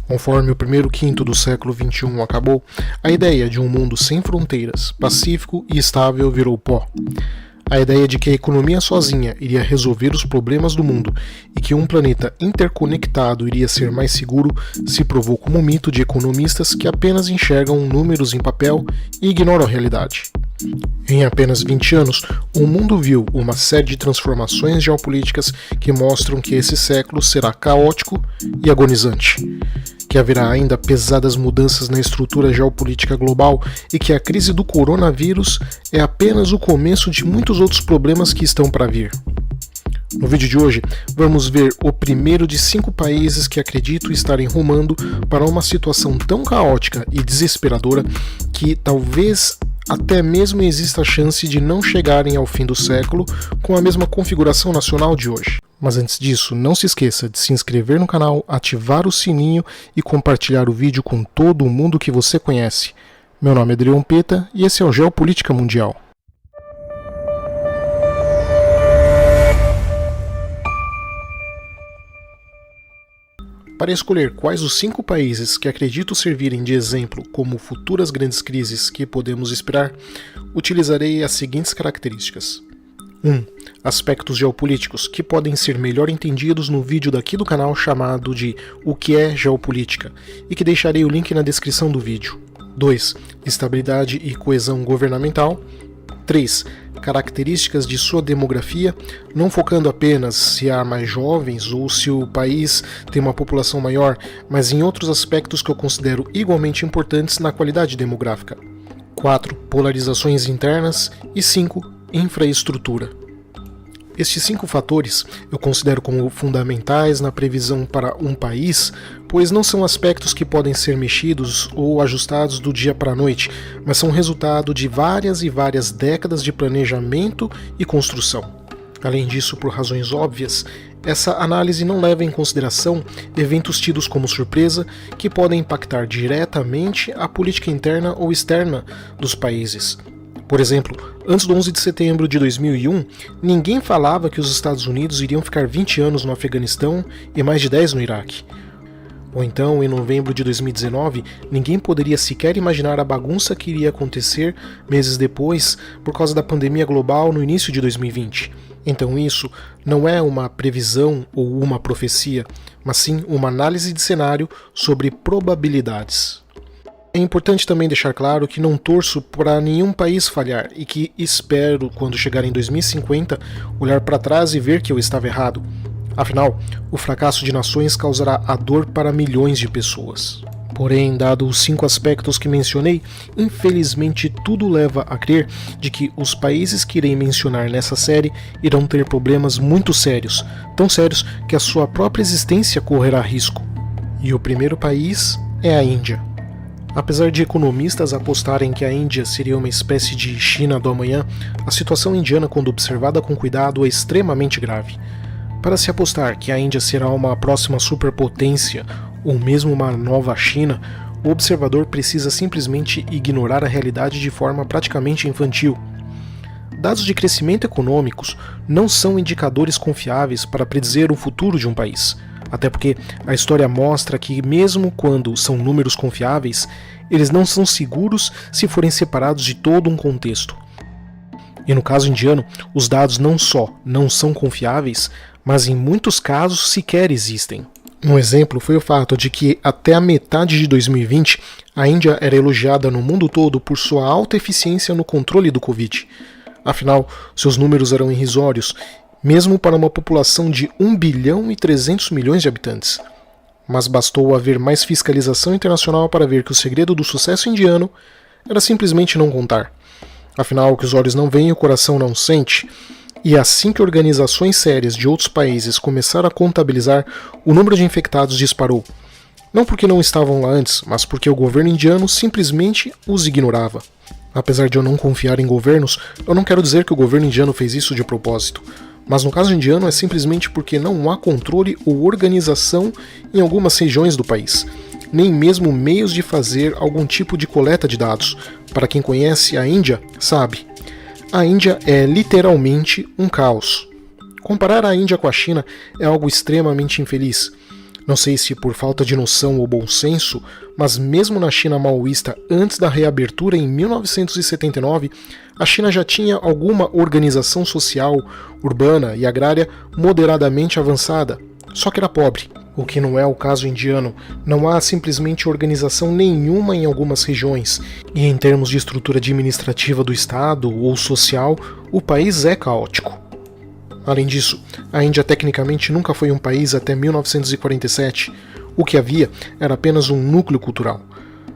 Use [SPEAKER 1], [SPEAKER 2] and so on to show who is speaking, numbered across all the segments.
[SPEAKER 1] Conforme o primeiro quinto do século XXI acabou, a ideia de um mundo sem fronteiras, pacífico e estável virou pó. A ideia de que a economia sozinha iria resolver os problemas do mundo e que um planeta interconectado iria ser mais seguro se provou como um mito de economistas que apenas enxergam números em papel e ignoram a realidade. Em apenas 20 anos, o mundo viu uma série de transformações geopolíticas que mostram que esse século será caótico e agonizante, que haverá ainda pesadas mudanças na estrutura geopolítica global e que a crise do coronavírus é apenas o começo de muitos outros problemas que estão para vir. No vídeo de hoje, vamos ver o primeiro de 5 países que acredito estarem rumando para uma situação tão caótica e desesperadora que talvez até mesmo exista a chance de não chegarem ao fim do século com a mesma configuração nacional de hoje. Mas antes disso, não se esqueça de se inscrever no canal, ativar o sininho e compartilhar o vídeo com todo mundo que você conhece. Meu nome é Adriano Peta e esse é o Geopolítica Mundial. Para escolher quais os 5 países que acredito servirem de exemplo como futuras grandes crises que podemos esperar, utilizarei as seguintes características. 1. Aspectos geopolíticos, que podem ser melhor entendidos no vídeo daqui do canal chamado de O que é Geopolítica, e que deixarei o link na descrição do vídeo. 2. Estabilidade e coesão governamental. 3. Características de sua demografia, não focando apenas se há mais jovens ou se o país tem uma população maior, mas em outros aspectos que eu considero igualmente importantes na qualidade demográfica. 4. Polarizações internas. E 5. Infraestrutura. Estes 5 fatores eu considero como fundamentais na previsão para um país, pois não são aspectos que podem ser mexidos ou ajustados do dia para a noite, mas são resultado de várias e várias décadas de planejamento e construção. Além disso, por razões óbvias, essa análise não leva em consideração eventos tidos como surpresa que podem impactar diretamente a política interna ou externa dos países. Por exemplo, antes do 11 de setembro de 2001, ninguém falava que os Estados Unidos iriam ficar 20 anos no Afeganistão e mais de 10 no Iraque. Ou então, em novembro de 2019, ninguém poderia sequer imaginar a bagunça que iria acontecer meses depois por causa da pandemia global no início de 2020. Então isso não é uma previsão ou uma profecia, mas sim uma análise de cenário sobre probabilidades. É importante também deixar claro que não torço para nenhum país falhar e que espero, quando chegar em 2050, olhar para trás e ver que eu estava errado. Afinal, o fracasso de nações causará a dor para milhões de pessoas. Porém, dado os 5 aspectos que mencionei, infelizmente tudo leva a crer de que os países que irei mencionar nessa série irão ter problemas muito sérios, tão sérios que a sua própria existência correrá risco. E o primeiro país é a Índia. Apesar de economistas apostarem que a Índia seria uma espécie de China do amanhã, a situação indiana, quando observada com cuidado, é extremamente grave. Para se apostar que a Índia será uma próxima superpotência ou mesmo uma nova China, o observador precisa simplesmente ignorar a realidade de forma praticamente infantil. Dados de crescimento econômicos não são indicadores confiáveis para predizer o futuro de um país. Até porque a história mostra que, mesmo quando são números confiáveis, eles não são seguros se forem separados de todo um contexto. E no caso indiano, os dados não só não são confiáveis, mas em muitos casos sequer existem. Um exemplo foi o fato de que até a metade de 2020, a Índia era elogiada no mundo todo por sua alta eficiência no controle do Covid. Afinal, seus números eram irrisórios, mesmo para uma população de 1 bilhão e 300 milhões de habitantes. Mas bastou haver mais fiscalização internacional para ver que o segredo do sucesso indiano era simplesmente não contar. Afinal, o que os olhos não veem, o coração não sente. E assim que organizações sérias de outros países começaram a contabilizar, o número de infectados disparou. Não porque não estavam lá antes, mas porque o governo indiano simplesmente os ignorava. Apesar de eu não confiar em governos, eu não quero dizer que o governo indiano fez isso de propósito. Mas no caso indiano é simplesmente porque não há controle ou organização em algumas regiões do país, nem mesmo meios de fazer algum tipo de coleta de dados. Para quem conhece a Índia, sabe. A Índia é literalmente um caos. Comparar a Índia com a China é algo extremamente infeliz. Não sei se por falta de noção ou bom senso, mas mesmo na China maoísta antes da reabertura em 1979, a China já tinha alguma organização social, urbana e agrária moderadamente avançada, só que era pobre. O que não é o caso indiano. Não há simplesmente organização nenhuma em algumas regiões, e em termos de estrutura administrativa do Estado ou social, o país é caótico. Além disso, a Índia tecnicamente nunca foi um país até 1947. O que havia era apenas um núcleo cultural.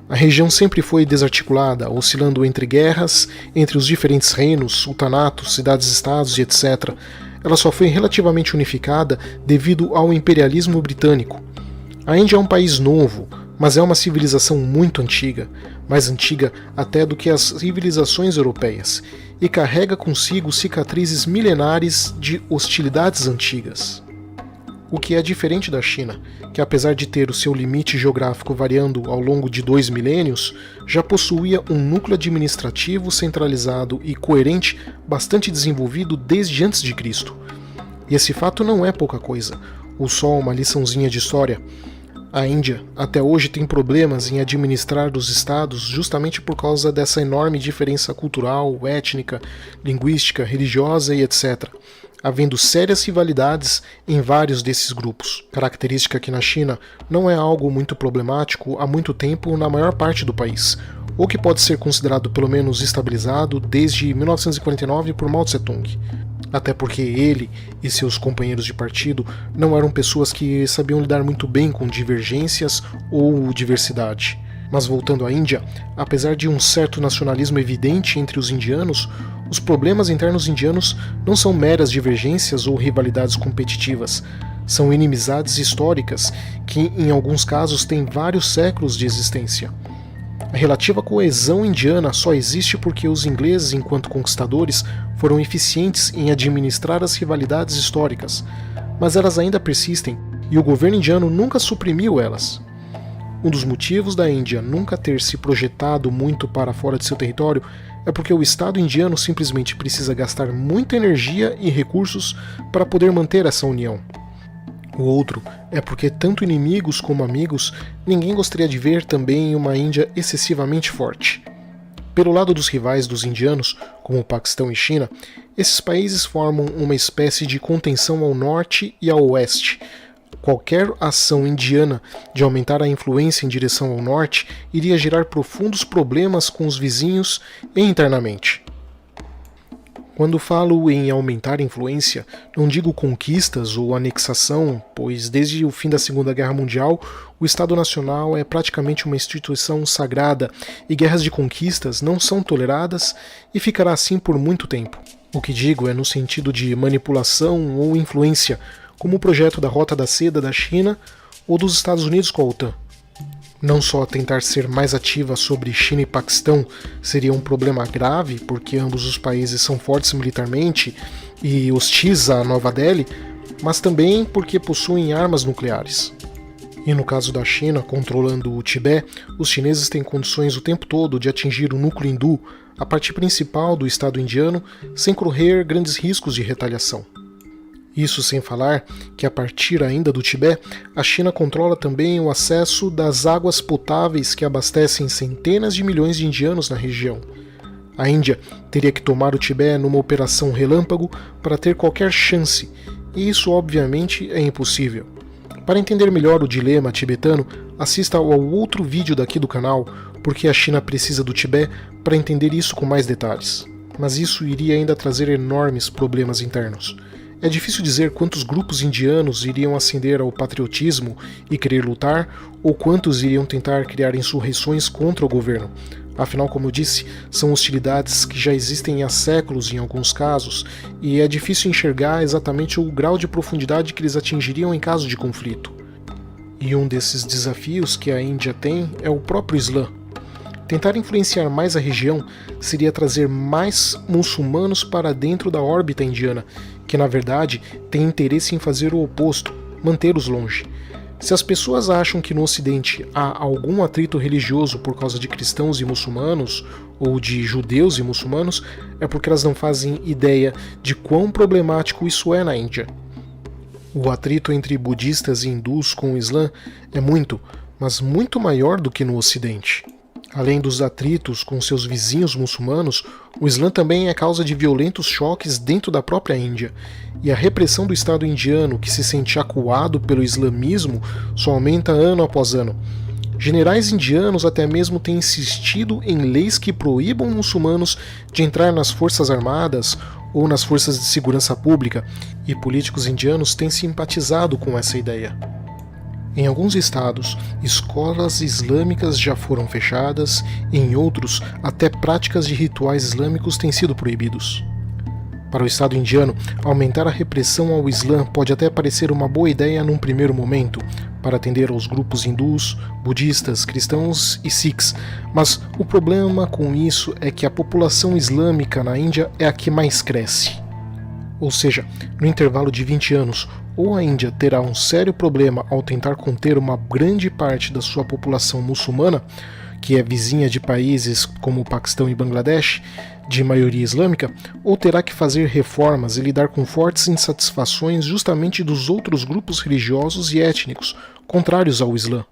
[SPEAKER 1] A região sempre foi desarticulada, oscilando entre guerras, entre os diferentes reinos, sultanatos, cidades-estados e etc. Ela só foi relativamente unificada devido ao imperialismo britânico. A Índia é um país novo, mas é uma civilização muito antiga, mais antiga até do que as civilizações europeias, e carrega consigo cicatrizes milenares de hostilidades antigas. O que é diferente da China, que apesar de ter o seu limite geográfico variando ao longo de 2 milênios, já possuía um núcleo administrativo centralizado e coerente bastante desenvolvido desde antes de Cristo. E esse fato não é pouca coisa, ou só uma liçãozinha de história. A Índia até hoje tem problemas em administrar os estados justamente por causa dessa enorme diferença cultural, étnica, linguística, religiosa e etc., havendo sérias rivalidades em vários desses grupos. Característica que na China não é algo muito problemático há muito tempo na maior parte do país, ou que pode ser considerado pelo menos estabilizado desde 1949 por Mao Tse-tung. Até porque ele e seus companheiros de partido não eram pessoas que sabiam lidar muito bem com divergências ou diversidade. Mas voltando à Índia, apesar de um certo nacionalismo evidente entre os indianos, os problemas internos indianos não são meras divergências ou rivalidades competitivas, são inimizades históricas que, em alguns casos, têm vários séculos de existência. A relativa coesão indiana só existe porque os ingleses, enquanto conquistadores, foram eficientes em administrar as rivalidades históricas, mas elas ainda persistem e o governo indiano nunca suprimiu elas. Um dos motivos da Índia nunca ter se projetado muito para fora de seu território é porque o Estado indiano simplesmente precisa gastar muita energia e recursos para poder manter essa união. O outro é porque, tanto inimigos como amigos, ninguém gostaria de ver também uma Índia excessivamente forte. Pelo lado dos rivais dos indianos, como o Paquistão e China, esses países formam uma espécie de contenção ao norte e ao oeste. Qualquer ação indiana de aumentar a influência em direção ao norte iria gerar profundos problemas com os vizinhos e internamente. Quando falo em aumentar a influência, não digo conquistas ou anexação, pois desde o fim da Segunda Guerra Mundial, o Estado Nacional é praticamente uma instituição sagrada e guerras de conquistas não são toleradas e ficará assim por muito tempo. O que digo é no sentido de manipulação ou influência, como o projeto da Rota da Seda da China ou dos Estados Unidos com a OTAN. Não só tentar ser mais ativa sobre China e Paquistão seria um problema grave, porque ambos os países são fortes militarmente e hostis a Nova Delhi, mas também porque possuem armas nucleares. E no caso da China, controlando o Tibete, os chineses têm condições o tempo todo de atingir o núcleo hindu, a parte principal do Estado indiano, sem correr grandes riscos de retaliação. Isso sem falar que, a partir ainda do Tibete, a China controla também o acesso das águas potáveis que abastecem centenas de milhões de indianos na região. A Índia teria que tomar o Tibete numa operação relâmpago para ter qualquer chance, e isso obviamente é impossível. Para entender melhor o dilema tibetano, assista ao outro vídeo daqui do canal, porque a China precisa do Tibete para entender isso com mais detalhes. Mas isso iria ainda trazer enormes problemas internos. É difícil dizer quantos grupos indianos iriam ascender ao patriotismo e querer lutar, ou quantos iriam tentar criar insurreições contra o governo. Afinal, como eu disse, são hostilidades que já existem há séculos em alguns casos, e é difícil enxergar exatamente o grau de profundidade que eles atingiriam em caso de conflito. E um desses desafios que a Índia tem é o próprio Islã. Tentar influenciar mais a região seria trazer mais muçulmanos para dentro da órbita indiana, que na verdade tem interesse em fazer o oposto, mantê-los longe. Se as pessoas acham que no Ocidente há algum atrito religioso por causa de cristãos e muçulmanos, ou de judeus e muçulmanos, é porque elas não fazem ideia de quão problemático isso é na Índia. O atrito entre budistas e hindus com o Islã é muito, mas muito maior do que no Ocidente. Além dos atritos com seus vizinhos muçulmanos, o Islã também é causa de violentos choques dentro da própria Índia, e a repressão do Estado indiano, que se sente acuado pelo islamismo, só aumenta ano após ano. Generais indianos até mesmo têm insistido em leis que proíbam muçulmanos de entrar nas forças armadas ou nas forças de segurança pública, e políticos indianos têm simpatizado com essa ideia. Em alguns estados, escolas islâmicas já foram fechadas, e em outros, até práticas de rituais islâmicos têm sido proibidos. Para o Estado indiano, aumentar a repressão ao Islã pode até parecer uma boa ideia num primeiro momento, para atender aos grupos hindus, budistas, cristãos e sikhs, mas o problema com isso é que a população islâmica na Índia é a que mais cresce. Ou seja, no intervalo de 20 anos, ou a Índia terá um sério problema ao tentar conter uma grande parte da sua população muçulmana, que é vizinha de países como o Paquistão e Bangladesh, de maioria islâmica, ou terá que fazer reformas e lidar com fortes insatisfações justamente dos outros grupos religiosos e étnicos contrários ao Islã.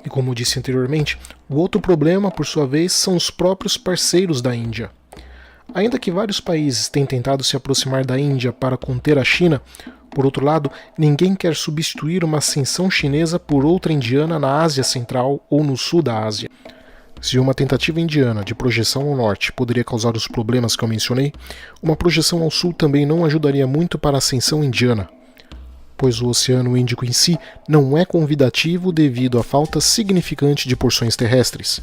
[SPEAKER 1] E como disse anteriormente, o outro problema, por sua vez, são os próprios parceiros da Índia. Ainda que vários países tenham tentado se aproximar da Índia para conter a China, por outro lado, ninguém quer substituir uma ascensão chinesa por outra indiana na Ásia Central ou no sul da Ásia. Se uma tentativa indiana de projeção ao norte poderia causar os problemas que eu mencionei, uma projeção ao sul também não ajudaria muito para a ascensão indiana, pois o Oceano Índico em si não é convidativo devido à falta significante de porções terrestres.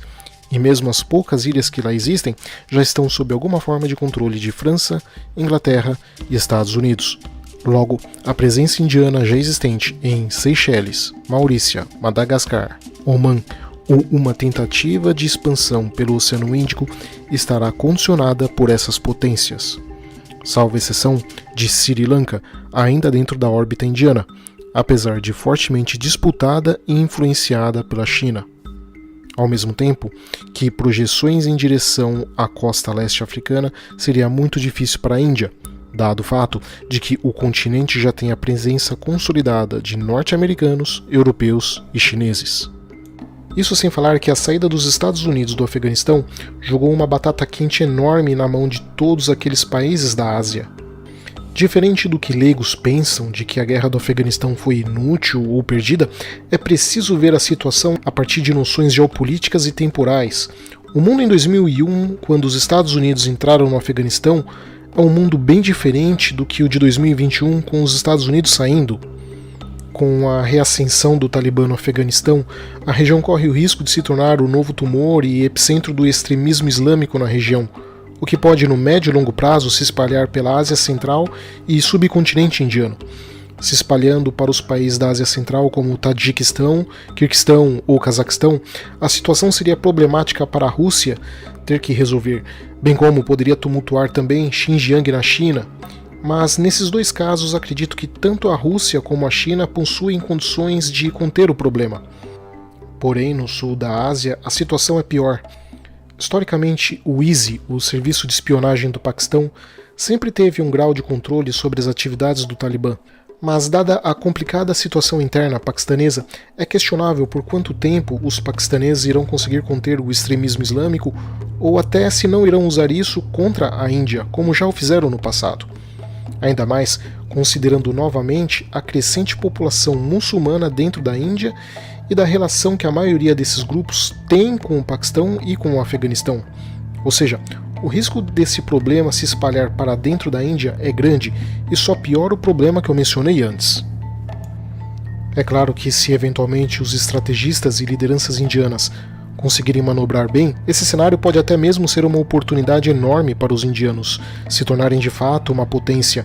[SPEAKER 1] E mesmo as poucas ilhas que lá existem já estão sob alguma forma de controle de França, Inglaterra e Estados Unidos. Logo, a presença indiana já existente em Seychelles, Maurícia, Madagascar, Omã ou uma tentativa de expansão pelo Oceano Índico estará condicionada por essas potências, salvo exceção de Sri Lanka, ainda dentro da órbita indiana, apesar de fortemente disputada e influenciada pela China. Ao mesmo tempo que projeções em direção à costa leste africana seria muito difícil para a Índia, dado o fato de que o continente já tem a presença consolidada de norte-americanos, europeus e chineses. Isso sem falar que a saída dos Estados Unidos do Afeganistão jogou uma batata quente enorme na mão de todos aqueles países da Ásia. Diferente do que leigos pensam de que a guerra do Afeganistão foi inútil ou perdida, é preciso ver a situação a partir de noções geopolíticas e temporais. O mundo em 2001, quando os Estados Unidos entraram no Afeganistão, é um mundo bem diferente do que o de 2021 com os Estados Unidos saindo. Com a reascensão do Talibã no Afeganistão, a região corre o risco de se tornar o novo tumor e epicentro do extremismo islâmico na região, o que pode no médio e longo prazo se espalhar pela Ásia Central e subcontinente indiano, se espalhando para os países da Ásia Central como o Tajiquistão, Quirguistão ou Cazaquistão. A situação seria problemática para a Rússia ter que resolver, bem como poderia tumultuar também Xinjiang na China. Mas nesses dois casos acredito que tanto a Rússia como a China possuem condições de conter o problema. Porém, no sul da Ásia, a situação é pior. Historicamente, o ISI, o Serviço de Espionagem do Paquistão, sempre teve um grau de controle sobre as atividades do Talibã, mas dada a complicada situação interna paquistanesa, é questionável por quanto tempo os paquistaneses irão conseguir conter o extremismo islâmico ou até se não irão usar isso contra a Índia, como já o fizeram no passado. Ainda mais considerando novamente a crescente população muçulmana dentro da Índia e da relação que a maioria desses grupos tem com o Paquistão e com o Afeganistão. Ou seja, o risco desse problema se espalhar para dentro da Índia é grande e só piora o problema que eu mencionei antes. É claro que se eventualmente os estrategistas e lideranças indianas conseguirem manobrar bem, esse cenário pode até mesmo ser uma oportunidade enorme para os indianos se tornarem de fato uma potência,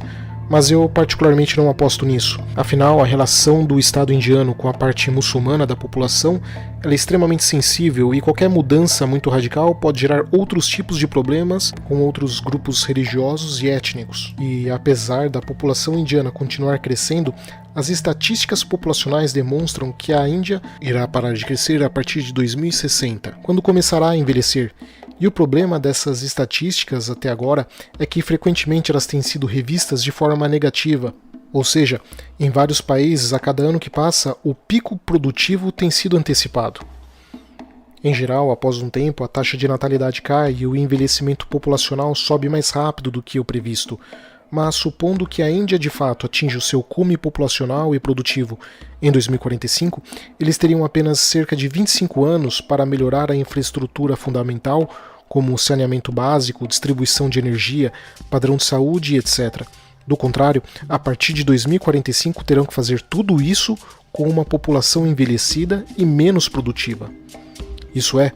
[SPEAKER 1] mas eu particularmente não aposto nisso. Afinal, a relação do Estado indiano com a parte muçulmana da população ela é extremamente sensível e qualquer mudança muito radical pode gerar outros tipos de problemas com outros grupos religiosos e étnicos. E apesar da população indiana continuar crescendo, as estatísticas populacionais demonstram que a Índia irá parar de crescer a partir de 2060, quando começará a envelhecer. E o problema dessas estatísticas até agora é que frequentemente elas têm sido revistas de forma negativa, Ou seja, em vários países, a cada ano que passa, o pico produtivo tem sido antecipado. Em geral, após um tempo, a taxa de natalidade cai e o envelhecimento populacional sobe mais rápido do que o previsto. Mas supondo que a Índia de fato atinja o seu cume populacional e produtivo em 2045, eles teriam apenas cerca de 25 anos para melhorar a infraestrutura fundamental, como saneamento básico, distribuição de energia, padrão de saúde, etc. Do contrário, a partir de 2045 terão que fazer tudo isso com uma população envelhecida e menos produtiva. Isso é,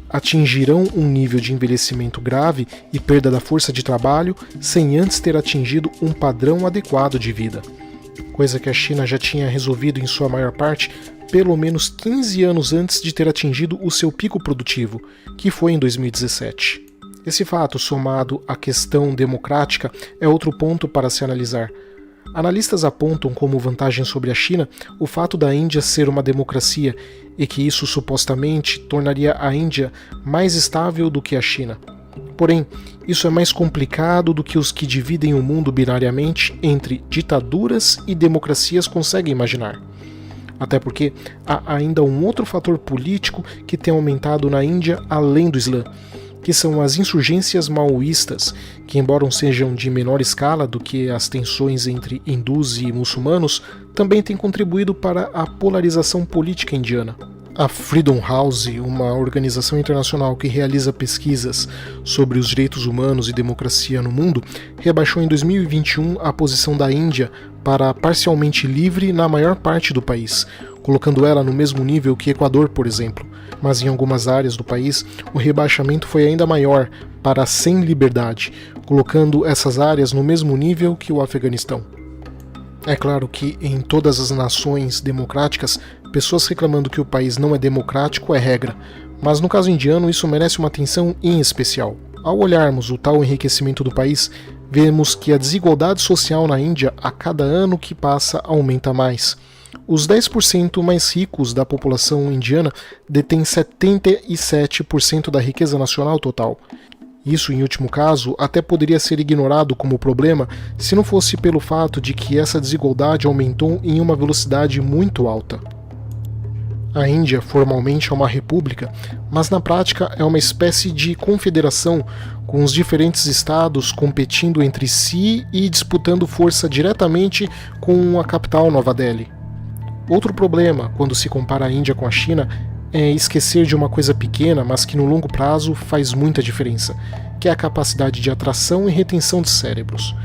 [SPEAKER 1] atingirão um nível de envelhecimento grave e perda da força de trabalho sem antes ter atingido um padrão adequado de vida. Coisa que a China já tinha resolvido em sua maior parte pelo menos 15 anos antes de ter atingido o seu pico produtivo, que foi em 2017. Esse fato, somado à questão democrática, é outro ponto para se analisar. Analistas apontam como vantagem sobre a China o fato da Índia ser uma democracia e que isso supostamente tornaria a Índia mais estável do que a China. Porém, isso é mais complicado do que os que dividem o mundo binariamente entre ditaduras e democracias conseguem imaginar. Até porque há ainda um outro fator político que tem aumentado na Índia além do Islã, que são as insurgências maoístas, que embora sejam de menor escala do que as tensões entre hindus e muçulmanos, também têm contribuído para a polarização política indiana. A Freedom House, uma organização internacional que realiza pesquisas sobre os direitos humanos e democracia no mundo, rebaixou em 2021 a posição da Índia para parcialmente livre na maior parte do país, colocando ela no mesmo nível que Equador, por exemplo. Mas em algumas áreas do país, o rebaixamento foi ainda maior, para sem liberdade, colocando essas áreas no mesmo nível que o Afeganistão. É claro que em todas as nações democráticas, pessoas reclamando que o país não é democrático é regra, mas no caso indiano isso merece uma atenção em especial. Ao olharmos o tal enriquecimento do país, vemos que a desigualdade social na Índia a cada ano que passa aumenta mais. Os 10% mais ricos da população indiana detêm 77% da riqueza nacional total. Isso, em último caso, até poderia ser ignorado como problema se não fosse pelo fato de que essa desigualdade aumentou em uma velocidade muito alta. A Índia formalmente é uma república, mas na prática é uma espécie de confederação, com os diferentes estados competindo entre si e disputando força diretamente com a capital Nova Delhi. Outro problema, quando se compara a Índia com a China, é esquecer de uma coisa pequena, mas que no longo prazo faz muita diferença, que é a capacidade de atração e retenção de cérebros.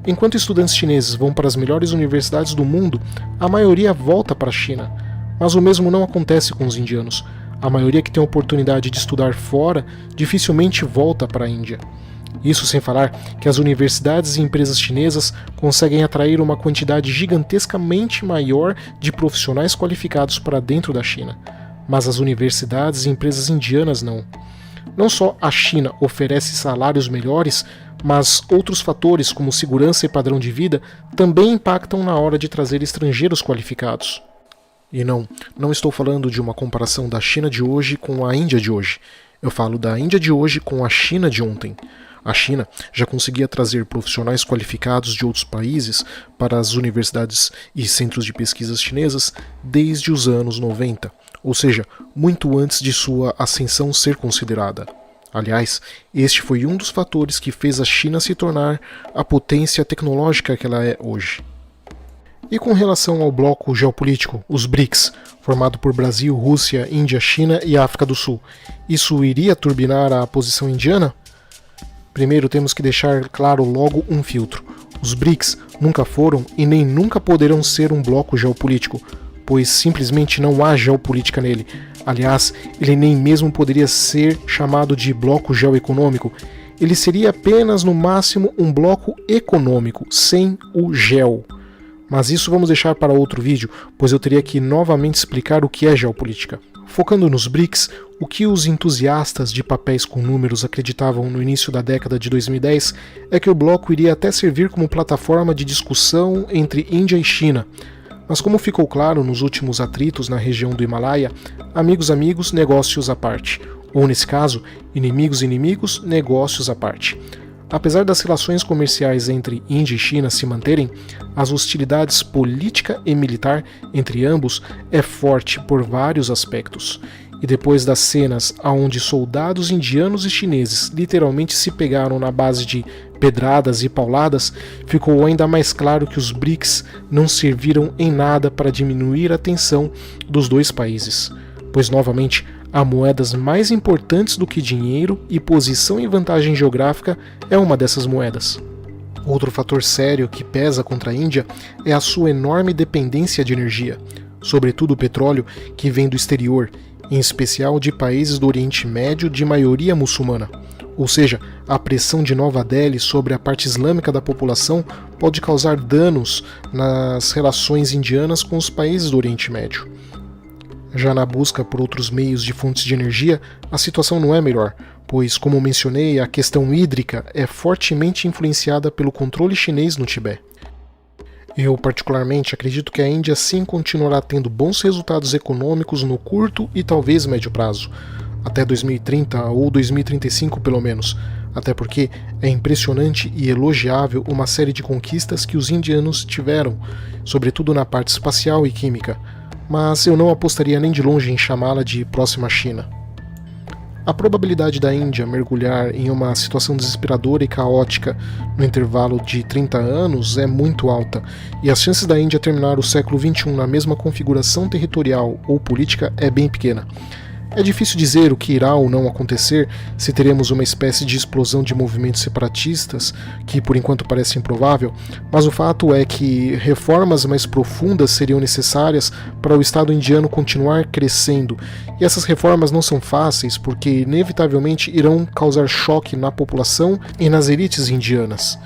[SPEAKER 1] Enquanto estudantes chineses vão para as melhores universidades do mundo, a maioria volta para a China. Mas o mesmo não acontece com os indianos. A maioria que tem a oportunidade de estudar fora dificilmente volta para a Índia. Isso sem falar que as universidades e empresas chinesas conseguem atrair uma quantidade gigantescamente maior de profissionais qualificados para dentro da China. Mas as universidades e empresas indianas não. Não só a China oferece salários melhores, mas outros fatores como segurança e padrão de vida também impactam na hora de trazer estrangeiros qualificados. E não estou falando de uma comparação da China de hoje com a Índia de hoje. Eu falo da Índia de hoje com a China de ontem. A China já conseguia trazer profissionais qualificados de outros países para as universidades e centros de pesquisas chinesas desde os anos 90, ou seja, muito antes de sua ascensão ser considerada. Aliás, este foi um dos fatores que fez a China se tornar a potência tecnológica que ela é hoje. E com relação ao bloco geopolítico, os BRICS, formado por Brasil, Rússia, Índia, China e África do Sul, isso iria turbinar a posição indiana? Primeiro temos que deixar claro logo um filtro. Os BRICS nunca foram e nem nunca poderão ser um bloco geopolítico, pois simplesmente não há geopolítica nele. Aliás, ele nem mesmo poderia ser chamado de bloco geoeconômico. Ele seria apenas, no máximo, um bloco econômico, sem o geo. Mas isso vamos deixar para outro vídeo, pois eu teria que novamente explicar o que é geopolítica. Focando nos BRICS, o que os entusiastas de papéis com números acreditavam no início da década de 2010 é que o bloco iria até servir como plataforma de discussão entre Índia e China. Mas como ficou claro nos últimos atritos na região do Himalaia, amigos, negócios à parte. Ou nesse caso, inimigos, negócios à parte. Apesar das relações comerciais entre Índia e China se manterem, as hostilidades política e militar entre ambos é forte por vários aspectos. E depois das cenas onde soldados indianos e chineses literalmente se pegaram na base de pedradas e pauladas, ficou ainda mais claro que os BRICS não serviram em nada para diminuir a tensão dos dois países, pois novamente há moedas mais importantes do que dinheiro e posição e vantagem geográfica é uma dessas moedas. Outro fator sério que pesa contra a Índia é a sua enorme dependência de energia, sobretudo o petróleo que vem do exterior, em especial de países do Oriente Médio de maioria muçulmana. Ou seja, a pressão de Nova Delhi sobre a parte islâmica da população pode causar danos nas relações indianas com os países do Oriente Médio. Já na busca por outros meios de fontes de energia, a situação não é melhor, pois, como mencionei, a questão hídrica é fortemente influenciada pelo controle chinês no Tibete. Eu, particularmente, acredito que a Índia sim continuará tendo bons resultados econômicos no curto e talvez médio prazo, até 2030 ou 2035 pelo menos, até porque é impressionante e elogiável uma série de conquistas que os indianos tiveram, sobretudo na parte espacial e química, mas eu não apostaria nem de longe em chamá-la de próxima China. A probabilidade da Índia mergulhar em uma situação desesperadora e caótica no intervalo de 30 anos é muito alta, e as chances da Índia terminar o século XXI na mesma configuração territorial ou política é bem pequena. É difícil dizer o que irá ou não acontecer, se teremos uma espécie de explosão de movimentos separatistas, que por enquanto parece improvável, mas o fato é que reformas mais profundas seriam necessárias para o Estado indiano continuar crescendo, e essas reformas não são fáceis porque inevitavelmente irão causar choque na população e nas elites indianas.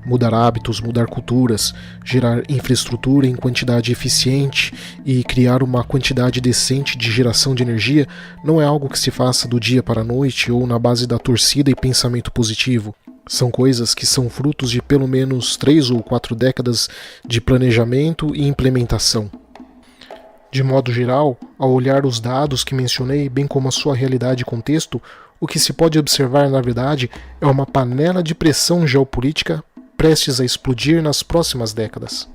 [SPEAKER 1] Mudar hábitos, mudar culturas, gerar infraestrutura em quantidade eficiente e criar uma quantidade decente de geração de energia não é algo que se faça do dia para a noite ou na base da torcida e pensamento positivo. São coisas que são frutos de pelo menos 3 ou 4 décadas de planejamento e implementação. De modo geral, ao olhar os dados que mencionei, bem como a sua realidade e contexto, o que se pode observar na verdade é uma panela de pressão geopolítica prestes a explodir nas próximas décadas.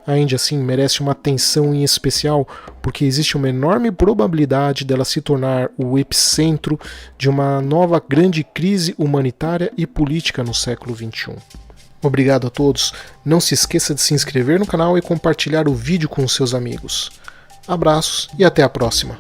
[SPEAKER 1] A Índia, sim, merece uma atenção em especial porque existe uma enorme probabilidade dela se tornar o epicentro de uma nova grande crise humanitária e política no século XXI. Obrigado a todos, não se esqueça de se inscrever no canal e compartilhar o vídeo com seus amigos. Abraços e até a próxima!